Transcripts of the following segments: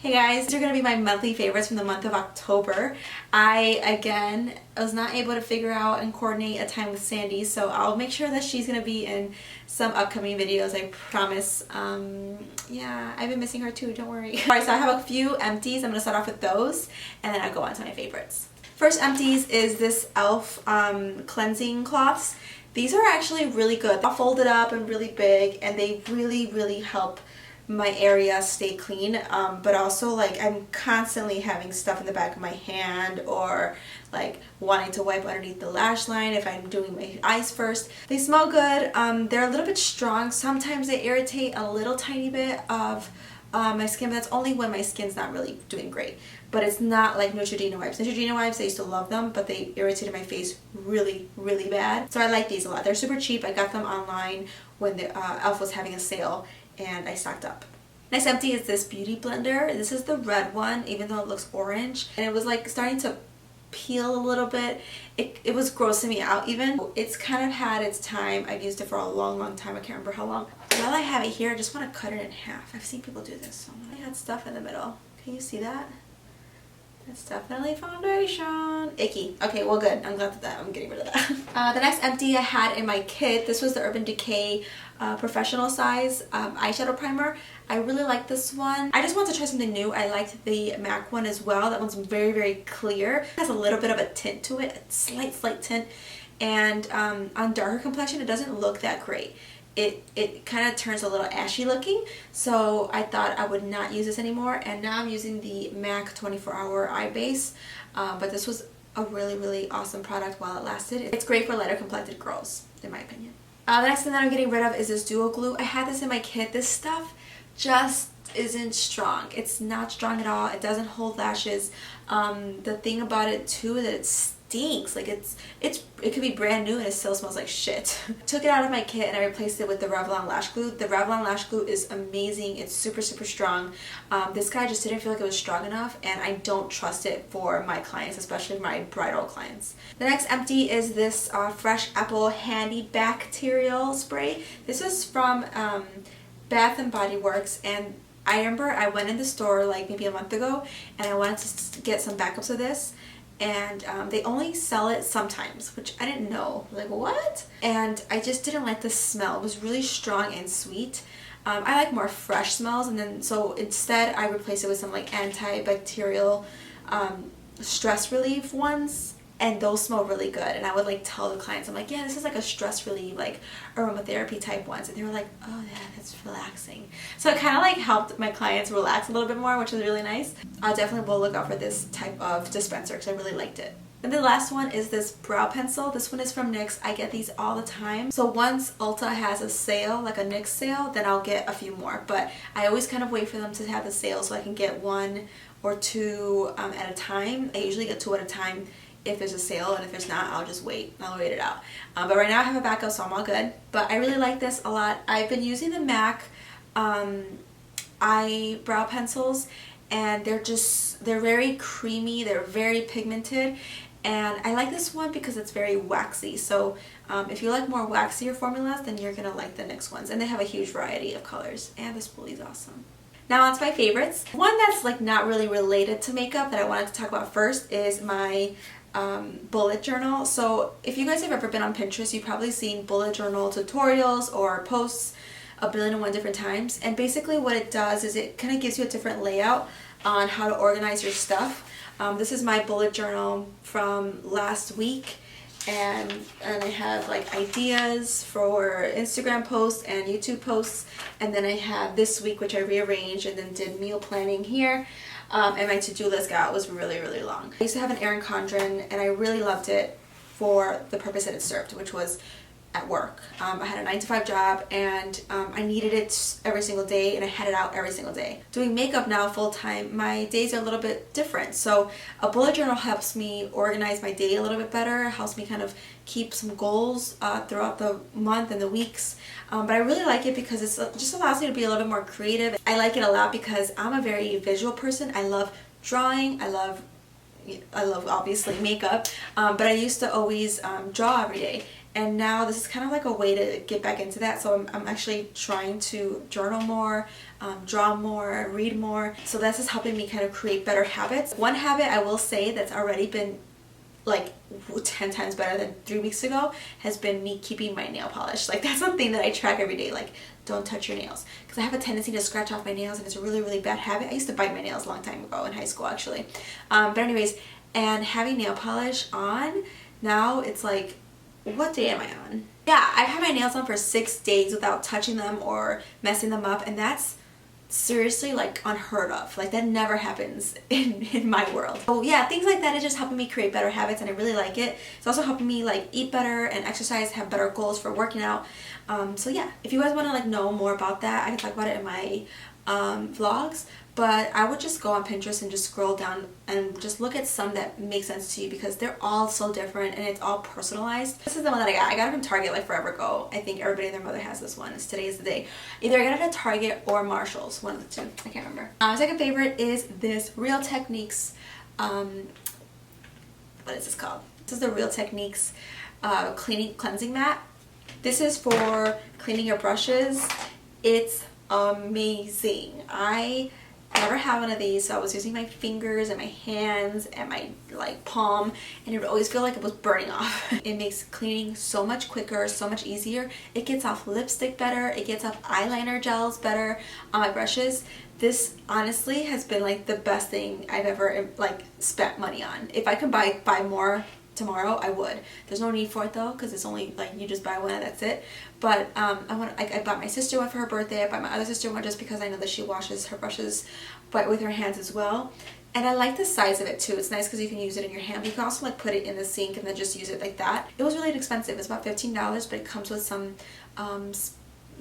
Hey guys, these are going to be my monthly favorites from the month of October. I was not able to figure out and coordinate a time with Sandy, so I'll make sure that she's going to be in some upcoming videos, I promise. Yeah, I've been missing her too, don't worry. Alright, so I have a few empties. I'm going to start off with those, and then I'll go on to my favorites. First empties is this e.l.f. Cleansing cloths. These are actually really good. They're folded up and really big, and they really help my area stay clean, but also like I'm constantly having stuff in the back of my hand or like wanting to wipe underneath the lash line if I'm doing my eyes first. They smell good. They're a little bit strong. Sometimes they irritate a little tiny bit of my skin, but that's only when my skin's not really doing great. But it's not like Neutrogena wipes. Neutrogena wipes, I used to love them, but they irritated my face really bad. So I like these a lot. They're super cheap. I got them online when the e.l.f. was having a sale, and I stocked up. Next empty is this beauty blender. This is the red one, even though it looks orange, and it was like starting to peel a little bit. It was grossing me out even. It's kind of had its time. I've used it for a long time. I can't remember how long. While I have it here, I just want to cut it in half. I've seen people do this. So I had stuff in the middle. Can you see that? That's definitely foundation. Icky. Okay, well good. I'm glad that I'm getting rid of that. The next empty I had in my kit, this was the Urban Decay professional size eyeshadow primer. I really like this one. I just wanted to try something new. I liked the MAC one as well. That one's very clear. It has a little bit of a tint to it, a slight tint. And on darker complexion, it doesn't look that great. It kind of turns a little ashy looking, so I thought I would not use this anymore, and now I'm using the MAC 24-hour eye base, but this was a really awesome product while it lasted. It's great for lighter complected girls, in my opinion. The next thing that I'm getting rid of is this duo glue. I had this in my kit. This stuff just isn't strong. It's not strong at all. It doesn't hold lashes. The thing about it too is that it stinks. Like it could be brand new and it still smells like shit. Took it out of my kit and I replaced it with the Revlon Lash Glue. The Revlon Lash Glue is amazing. It's super strong. This guy just didn't feel like it was strong enough, and I don't trust it for my clients, especially my bridal clients. The next empty is this Fresh Apple Antibacterial spray. This is from Bath and Body Works, and I remember I went in the store like maybe a month ago and I wanted to get some backups of this, and they only sell it sometimes, which I didn't know. Like, what? And I just didn't like the smell. It was really strong and sweet. I like more fresh smells, and then so instead I replaced it with some like antibacterial stress relief ones, and those smell really good. And I would like tell the clients, I'm like, yeah, this is like a stress relief, like aromatherapy type ones, and they were like, oh yeah, that's relaxing. So it kind of like helped my clients relax a little bit more, which was really nice. I definitely will look out for this type of dispenser because I really liked it. And the last one is this brow pencil. This one is from NYX. I get these all the time. So once Ulta has a sale, like a NYX sale, then I'll get a few more. But I always kind of wait for them to have the sale so I can get one or two at a time. I usually get two at a time if there's a sale, and if there's not, I'll just wait. I'll wait it out. But right now I have a backup, so I'm all good. But I really like this a lot. I've been using the MAC eyebrow pencils, and they're very creamy, they're very pigmented, and I like this one because it's very waxy. So if you like more waxier formulas, then you're gonna like the NYX ones, and they have a huge variety of colors, and this spoolie is awesome. Now on to my favorites. One that's like not really related to makeup that I wanted to talk about first is my bullet journal. So if you guys have ever been on Pinterest, you've probably seen bullet journal tutorials or posts a billion and one different times, and basically what it does is it kind of gives you a different layout on how to organize your stuff. This is my bullet journal from last week, and I have like ideas for Instagram posts and YouTube posts, and then I have this week, which I rearranged and then did meal planning here. And my to-do list was really long. I used to have an Erin Condren, and I really loved it for the purpose that it served, which was at work. I had a 9-to-5 job, and I needed it every single day, and I had it out every single day. Doing makeup now full-time, my days are a little bit different, so a bullet journal helps me organize my day a little bit better, helps me kind of keep some goals throughout the month and the weeks. But I really like it because it just allows me to be a little bit more creative. I like it a lot because I'm a very visual person. I love drawing, I love obviously makeup, but I used to always draw every day. and now this is kind of like a way to get back into that. So I'm actually trying to journal more, draw more, read more. So this is helping me kind of create better habits. One habit I will say that's already been like 10 times better than 3 weeks ago has been me keeping my nail polish. Like that's something that I track every day, like don't touch your nails, because I have a tendency to scratch off my nails and it's a really bad habit. I used to bite my nails a long time ago in high school actually, but anyways, and having nail polish on now, it's like, what day am I on? Yeah, I've had my nails on for 6 days without touching them or messing them up, and that's seriously like unheard of. Like that never happens in my world. So yeah, things like that is just helping me create better habits, and I really like it. It's also helping me like eat better and exercise, have better goals for working out. So yeah, if you guys want to like know more about that, I can talk about it in my vlogs, but I would just go on Pinterest and just scroll down and just look at some that make sense to you, because they're all so different and it's all personalized. This is the one that I got. I got it from Target like forever ago. I think everybody and their mother has this one. It's Today is the Day. Either I got it at Target or Marshall's, one of the two. I can't remember. Second favorite is this Real Techniques, what is this called? This is the Real Techniques cleansing mat. This is for cleaning your brushes. It's amazing. I never had one of these, so I was using my fingers and my hands and my like palm, and it would always feel like it was burning off. It makes cleaning so much quicker, so much easier. It gets off lipstick better, it gets off eyeliner gels better on my brushes. This honestly has been like the best thing I've ever like spent money on. If I could buy more tomorrow, I would. There's no need for it though, because it's only like you just buy one and that's it. But I bought my sister one for her birthday. I bought my other sister one just because I know that she washes her brushes but with her hands as well. And I like the size of it too. It's nice because you can use it in your hand, but you can also like put it in the sink and then just use it like that. It was really inexpensive. It's about $15, but it comes with some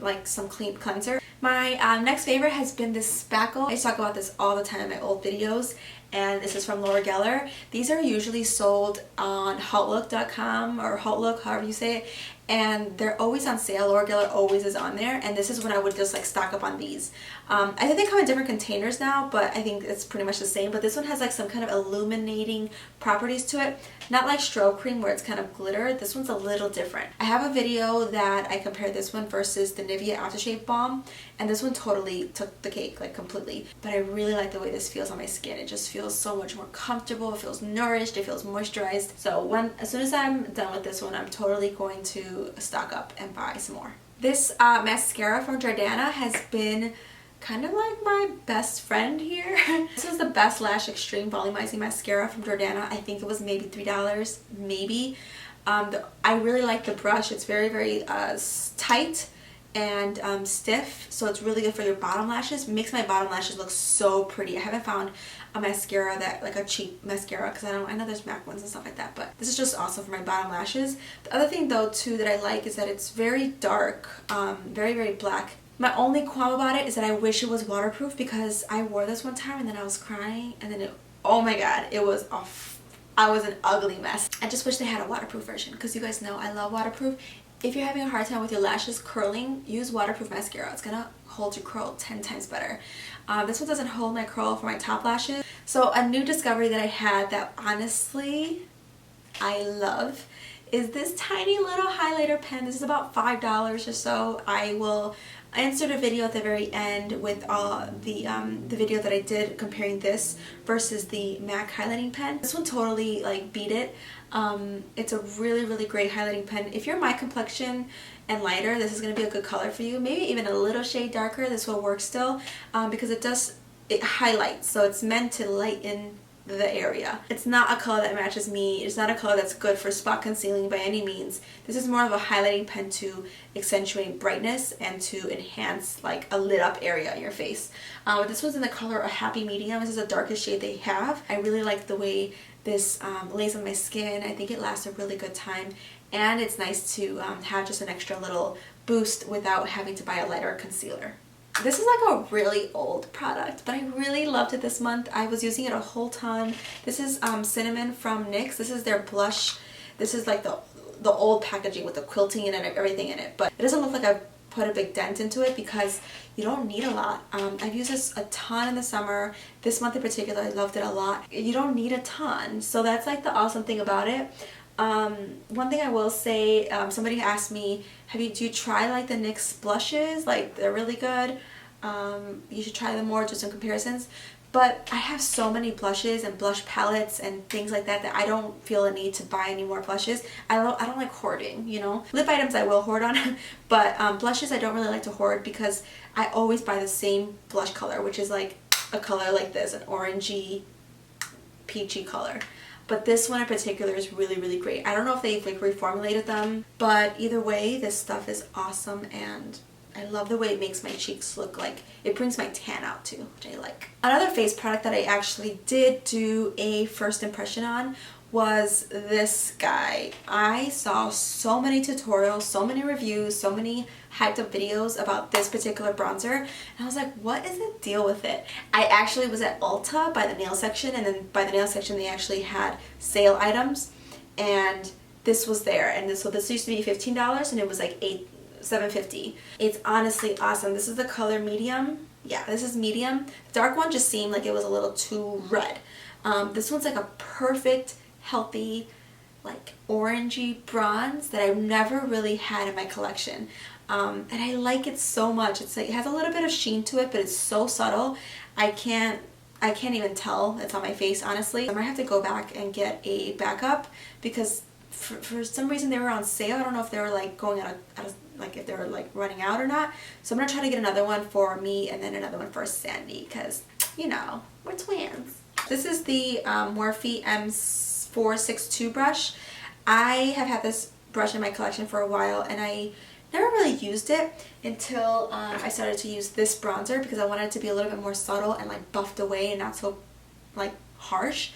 like some clean cleanser. My next favorite has been this spackle. I used to talk about this all the time in my old videos, and this is from Gellar. These are usually sold on hotlook.com or hotlook, however you say it, and they're always on sale. Gellar always is on there, and this is when I would just like stock up on these. I think they come in different containers now, but I think it's pretty much the same. But this one has like some kind of illuminating properties to it, not like strobe cream where it's kind of glitter. This one's a little different. I have a video that I compared this one versus the Nivea Aftershave Balm, and this one totally took the cake, like completely. But I really like the way this feels on my skin. It just feels so much more comfortable. It feels nourished. It feels moisturized. So as soon as I'm done with this one, I'm totally going to stock up and buy some more. This mascara from Jordana has been kind of like my best friend here. This is the Best Lash Extreme Volumizing Mascara from Jordana. I think it was maybe $3, maybe. I really like the brush. It's very tight and stiff, so it's really good for your bottom lashes. It makes my bottom lashes look so pretty. I haven't found a mascara that, like a cheap mascara, because I know there's MAC ones and stuff like that, but this is just awesome for my bottom lashes. The other thing though too that I like is that it's very dark, very black. My only qualm about it is that I wish it was waterproof, because I wore this one time and then I was crying, and then oh my god, it was off. I was an ugly mess. I just wish they had a waterproof version, because you guys know I love waterproof. If you're having a hard time with your lashes curling, use waterproof mascara. It's gonna hold your curl 10 times better. This one doesn't hold my curl for my top lashes. So a new discovery that I had that honestly I love is this tiny little highlighter pen. This is about $5 or so. I will insert a video at the very end with the video that I did comparing this versus the MAC highlighting pen. This one totally like beat it. It's a really great highlighting pen. If you're my complexion and lighter, this is going to be a good color for you. Maybe even a little shade darker, this will work still, because it highlights, so it's meant to lighten the area. It's not a color that matches me. It's not a color that's good for spot concealing by any means. This is more of a highlighting pen to accentuate brightness and to enhance like a lit up area in your face. This one's in the color a happy medium. This is the darkest shade they have. I really like the way this lays on my skin. I think it lasts a really good time, and it's nice to have just an extra little boost without having to buy a lighter concealer. This is like a really old product, but I really loved it this month. I was using it a whole ton. This is Cinnamon from NYX. This is their blush. This is like the old packaging with the quilting in it and everything in it, but it doesn't look like I've put a big dent into it because you don't need a lot. I've used this a ton in the summer. This month in particular, I loved it a lot. You don't need a ton, so that's like the awesome thing about it. One thing I will say, somebody asked me, do you try like the NYX blushes? Like, they're really good. You should try them more, just some comparisons. But I have so many blushes and blush palettes and things like that that I don't feel a need to buy any more blushes. I don't like hoarding, you know. Lip items I will hoard on, but blushes I don't really like to hoard because I always buy the same blush color, which is like a color like this, an orangey, peachy color. But this one in particular is really, really great. I don't know if they've like reformulated them, but either way, this stuff is awesome, and I love the way it makes my cheeks look like, it brings my tan out too, which I like. Another face product that I actually did do a first impression on was this guy. I saw so many tutorials, so many reviews, so many hyped up videos about this particular bronzer, and I was like, what is the deal with it? I actually was at Ulta by the nail section, and then by the nail section they actually had sale items, and this was there, and so this used to be $15 and it was like $7.50. It's honestly awesome. This is the color medium. Yeah, this is medium. The dark one just seemed like it was a little too red. This one's like a perfect, healthy, like orangey bronze that I've never really had in my collection. And I like it so much. It's like, it has a little bit of sheen to it, but it's so subtle. I can't even tell it's on my face, honestly. I might have to go back and get a backup because for some reason they were on sale. I don't know if they were like going out of like if they were like running out or not. So I'm gonna try to get another one for me and then another one for Sandy because, you know, we're twins. This is the Morphe M462 brush. I have had this brush in my collection for a while and I never really used it until I started to use this bronzer because I wanted it to be a little bit more subtle and like buffed away and not so like harsh.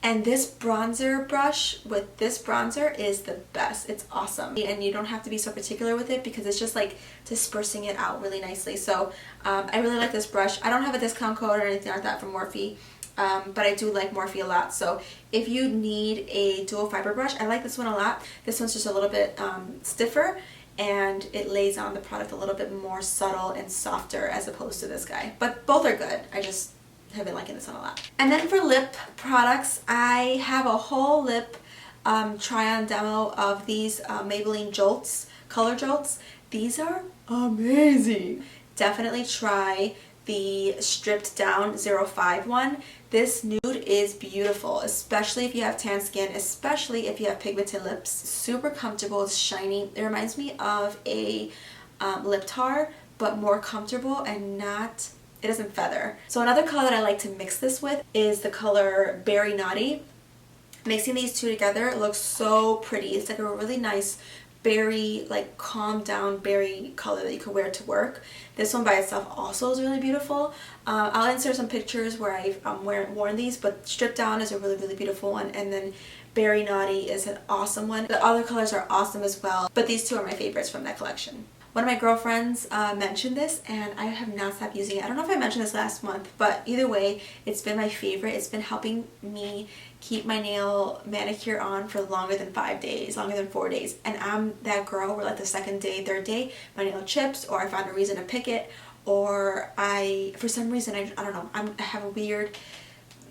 And this bronzer brush with this bronzer is the best. It's awesome. And you don't have to be so particular with it because it's just like dispersing it out really nicely. So I really like this brush. I don't have a discount code or anything like that from Morphe, but I do like Morphe a lot. So if you need a dual fiber brush, I like this one a lot. This one's just a little bit stiffer and it lays on the product a little bit more subtle and softer as opposed to this guy. But both are good. I just have been liking this one a lot. And then for lip products, I have a whole lip try-on demo of these Maybelline Jolts, Color Jolts. These are amazing. Definitely try the stripped down 05 one. This nude is beautiful, especially if you have tan skin, especially if you have pigmented lips. Super comfortable, it's shiny. It reminds me of a lip tar, but more comfortable and not, it doesn't feather. So another color that I like to mix this with is the color Berry Naughty. Mixing these two together, it looks so pretty. It's like a really nice berry, like calm down berry color that you could wear to work. This one by itself also is really beautiful. I'll insert some pictures where I've worn these, but stripped down is a really, really beautiful one, and then Berry Naughty is an awesome one. The other colors are awesome as well, but these two are my favorites from that collection. One of my girlfriends mentioned this and I have not stopped using it. I don't know if I mentioned this last month, but either way, it's been my favorite. It's been helping me keep my nail manicure on for longer than 5 days, longer than 4 days. And I'm that girl where like the second day, third day, my nail chips, or I found a reason to pick it, or for some reason, I don't know, I have a weird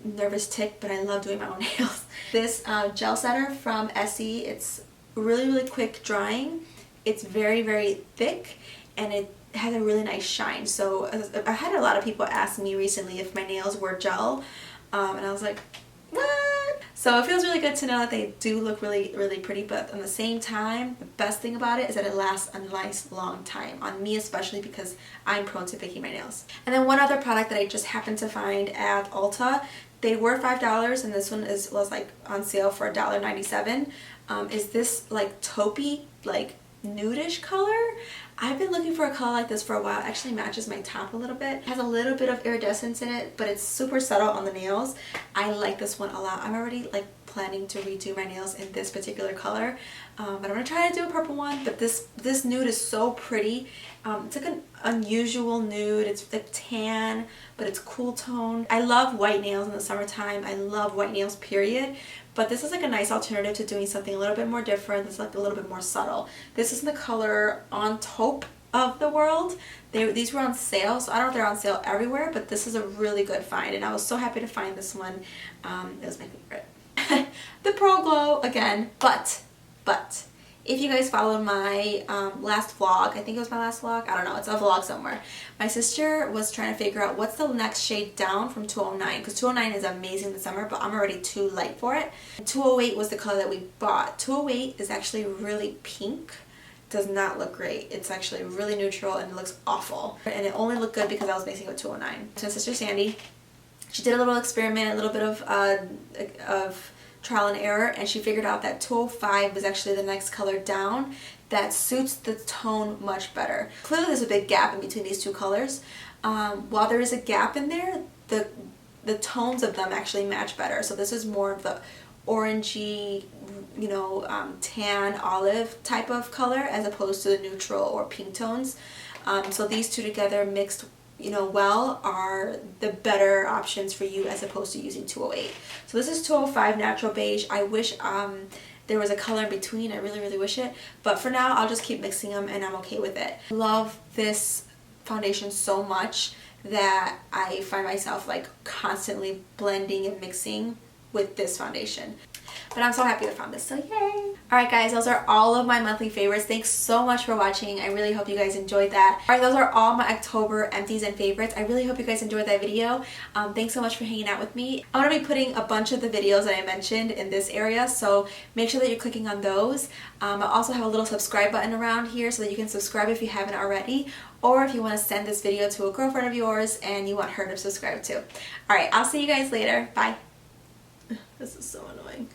nervous tick, but I love doing my own nails. This gel setter from Essie, it's really, really quick drying. It's very, very thick and it has a really nice shine. So I had a lot of people ask me recently if my nails were gel, and I was like, what? So it feels really good to know that they do look really, really pretty, but at the same time, the best thing about it is that it lasts a nice long time, on me especially because I'm prone to picking my nails. And then one other product that I just happened to find at Ulta, they were $5 and this one was like on sale for $1.97, is this like taupey, like nudish color. I've been looking for a color like this for a while. It actually matches my top a little bit. It has a little bit of iridescence in it, but it's super subtle on the nails. I like this one a lot. I'm already like planning to redo my nails in this particular color, but I'm gonna try to do a purple one. But this nude is so pretty. It's like an unusual nude. It's like tan, but it's cool toned. I love white nails in the summertime. I love white nails, period. But this is like a nice alternative to doing something a little bit more different. It's like a little bit more subtle. This is in the color On Taupe of the World. These were on sale, so I don't know if they're on sale everywhere, but this is a really good find, and I was so happy to find this one. It was my favorite. the Pro Glow again. But if you guys followed my last vlog, I think it was my last vlog, I don't know, it's a vlog somewhere. My sister was trying to figure out what's the next shade down from 209, because 209 is amazing in the summer, but I'm already too light for it. 208 was the color that we bought. 208 is actually really pink. Does not look great. It's actually really neutral and it looks awful. And it only looked good because I was mixing with 209. So Sister Sandy, she did a little experiment, a little bit of trial and error, and she figured out that 205 was actually the next color down that suits the tone much better. Clearly there's a big gap in between these two colors. While there is a gap in there, the tones of them actually match better. So this is more of the orangey, you know, tan olive type of color as opposed to the neutral or pink tones. So these two together mixed, you know, well, are the better options for you as opposed to using 208. So this is 205 Natural Beige. I wish there was a color in between. I really wish it. But for now, I'll just keep mixing them and I'm okay with it. I love this foundation so much that I find myself like constantly blending and mixing with this foundation. But I'm so happy to found this, so yay! Alright guys, those are all of my monthly favorites. Thanks so much for watching. I really hope you guys enjoyed that. Alright, those are all my October empties and favorites. I really hope you guys enjoyed that video. Thanks so much for hanging out with me. I'm going to be putting a bunch of the videos that I mentioned in this area, so make sure that you're clicking on those. I also have a little subscribe button around here so that you can subscribe if you haven't already, or if you want to send this video to a girlfriend of yours and you want her to subscribe too. Alright, I'll see you guys later. Bye! This is so annoying.